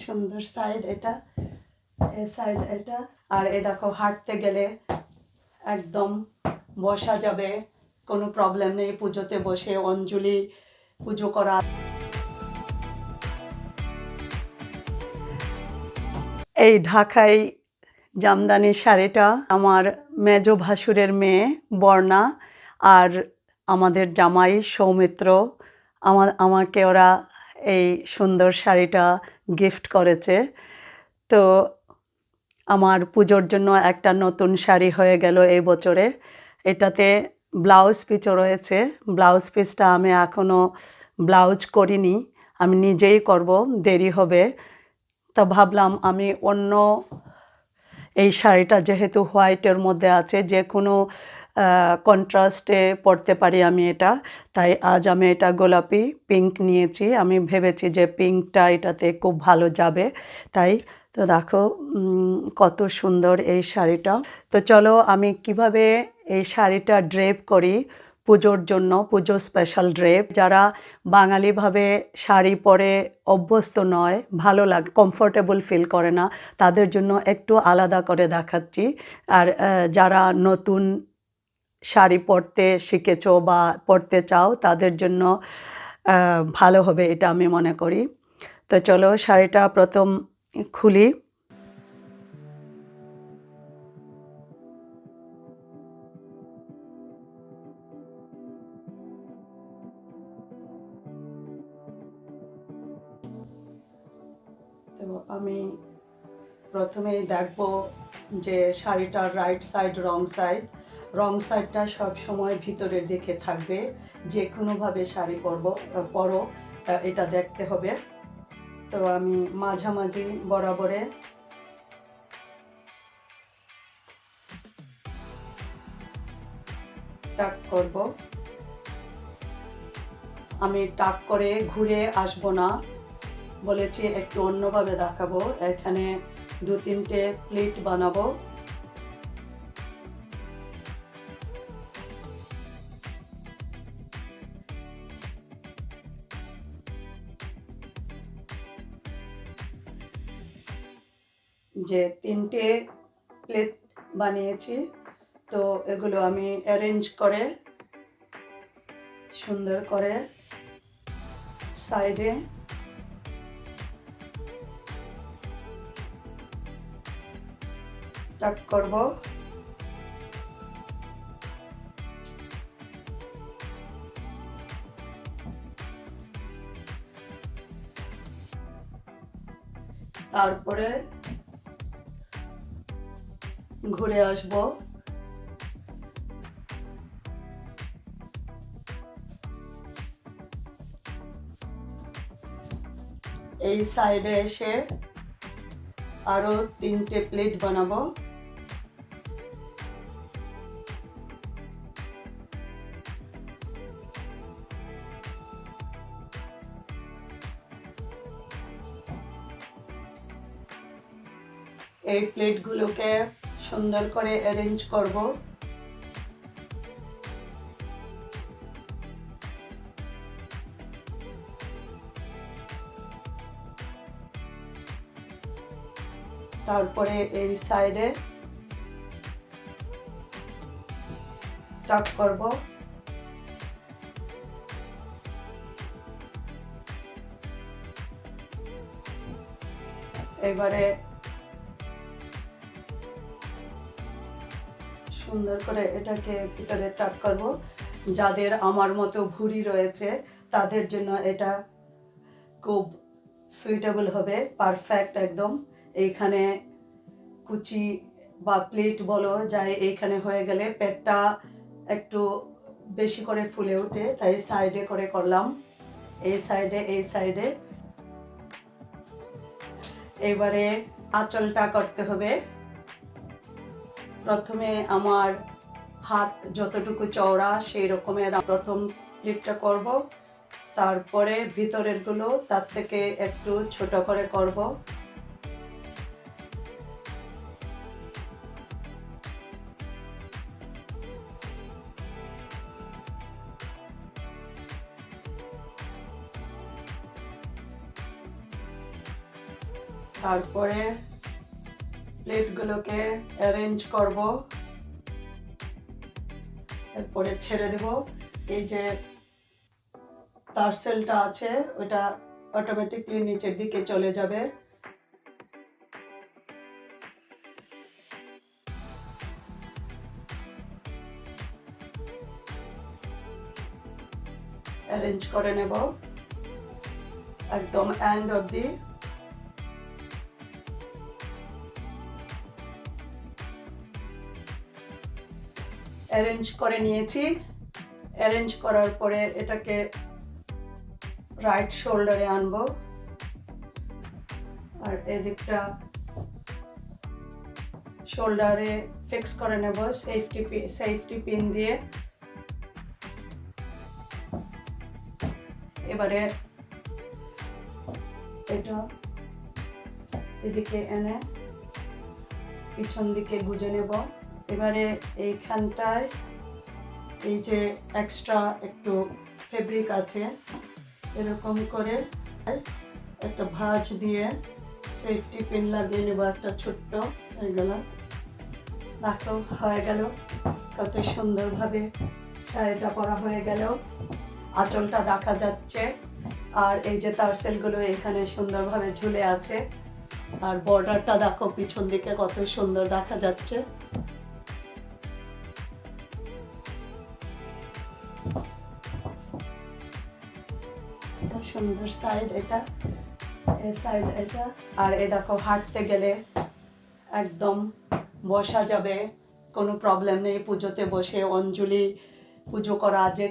সুন্দর সাইড এটা, এই সাইড এটা। আর এ দেখো হাঁটতে গেলে একদম বসা যাবে, কোনো প্রবলেম নেই। পুজোতে বসে অঞ্জলি পুজো করা। এই ঢাকাই জামদানি শাড়িটা আমার মেজো ভাসুরের মেয়ে বর্ণা আর আমাদের জামাই সৌমিত্র আমাকে ওরা এই সুন্দর শাড়িটা গিফট করেছে। তো আমার পুজোর জন্য একটা নতুন শাড়ি হয়ে গেল এই বছরে। এটাতে ব্লাউজ পিসও রয়েছে। ব্লাউজ পিসটা আমি এখনও ব্লাউজ করিনি, আমি নিজেই করব, দেরি হবে। তা ভাবলাম আমি অন্য এই শাড়িটা যেহেতু হোয়াইটের মধ্যে আছে, যে কোনো কন্ট্রাস্টে পরতে পারি আমি এটা, তাই আজ আমি এটা গোলাপি পিঙ্ক নিয়েছি। আমি ভেবেছি যে পিঙ্কটা এটাতে খুব ভালো যাবে, তাই। তো দেখো কত সুন্দর এই শাড়িটা। তো চলো আমি কিভাবে এই শাড়িটা ড্রেপ করি পুজোর জন্য, পুজো স্পেশাল ড্রেপ। যারা বাঙালিভাবে শাড়ি পরে অভ্যস্ত নয়, ভালো লাগে, কমফোর্টেবল ফিল করে না, তাদের জন্য একটু আলাদা করে দেখাচ্ছি। আর যারা নতুন শাড়ি পরতে শিখেছো বা পরতে চাও তাদের জন্য ভালো হবে এটা আমি মনে করি। তো চলো শাড়িটা প্রথম খুলি। তো আমি প্রথমেই দেখব যে শাড়িটার রাইট সাইড রং সাইডটা সবসময় ভিতরের দিকে থাকবে। যে কোনোভাবে শাড়ি পরো এটা দেখতে হবে। তো আমি মাঝামাঝি বরাবরে টাক করব। আমি টাক করে ঘুরে আসব না, বলেছি একটু অন্যভাবে দেখাবো। এখানে 2-3টে প্লেট বানাবো। যে 3টে প্লেট বানিয়েছি, তো এগুলো আমি অ্যারেঞ্জ করে সুন্দর করে সাইডে টাক করব। তারপরে ঘুরে আসব। এই সাইডে এসে আরো 3টে প্লেট বানাবো। এই প্লেটগুলোকে সুন্দর করে অ্যারেঞ্জ করব। তারপরে এই সাইডে টাক করব। এবারে সুন্দর করে এটাকে ভিতরে টাক করব। যাদের আমার মতো ভুঁড়ি রয়েছে তাদের জন্য এটা খুব সুইটেবল হবে, পারফেক্ট একদম। এইখানে কুচি বা প্লেট বলো যায়, এইখানে হয়ে গেলে পেটটা একটু বেশি করে ফুলে ওঠে, তাই সাইডে করে করলাম, এই সাইডে। এবারে আঁচলটা করতে হবে। প্রথমে আমার হাত যতটুকু চওড়া সেই রকমের প্রথম প্লেটটা করব। তারপরে ভিতরের গুলো তার থেকে একটু ছোট করে করব। তারপরে প্লেটগুলোকে অ্যারেঞ্জ করব, এরপরে ছেড়ে দেব। এই যে টার্সেলটা আছে ওটা অটোমেটিকলি নিচের দিকে চলে যাবে। অ্যারেঞ্জ করে নেব একদম এন্ড অবধি। অ্যারেঞ্জ করে নিয়েছি। অ্যারেঞ্জ করার পরে এটাকে রাইট শোল্ডারে আনবো, আর এদিকটা শোল্ডারে ফিক্স করে নেব সেফটি পিন দিয়ে। এবারে এটা এদিকে এনে পিছন দিকে গুজে নেব। এবারে এইখানটায় এই যে এক্সট্রা একটু ফেব্রিক আছে, এরকম করে একটা ভাঁজ দিয়ে সেফটি পিন লাগিয়ে নেব একটা ছোট্ট। হয়ে গেল, দেখো হয়ে গেল কত সুন্দরভাবে শাড়িটা পরা হয়ে গেল। আঁচলটা দেখা যাচ্ছে, আর এই যে টার্সেলগুলো এখানে সুন্দরভাবে ঝুলে আছে, আর বর্ডারটা দেখো পিছন দিকে কত সুন্দর দেখা যাচ্ছে। সুন্দর সাইড এটা, এই সাইড এটা। আর এই দেখো হাঁটতে গেলে একদম বসা যাবে, কোনো প্রবলেম নেই। পুজোতে বসে অঞ্জলি পুজো করা, যে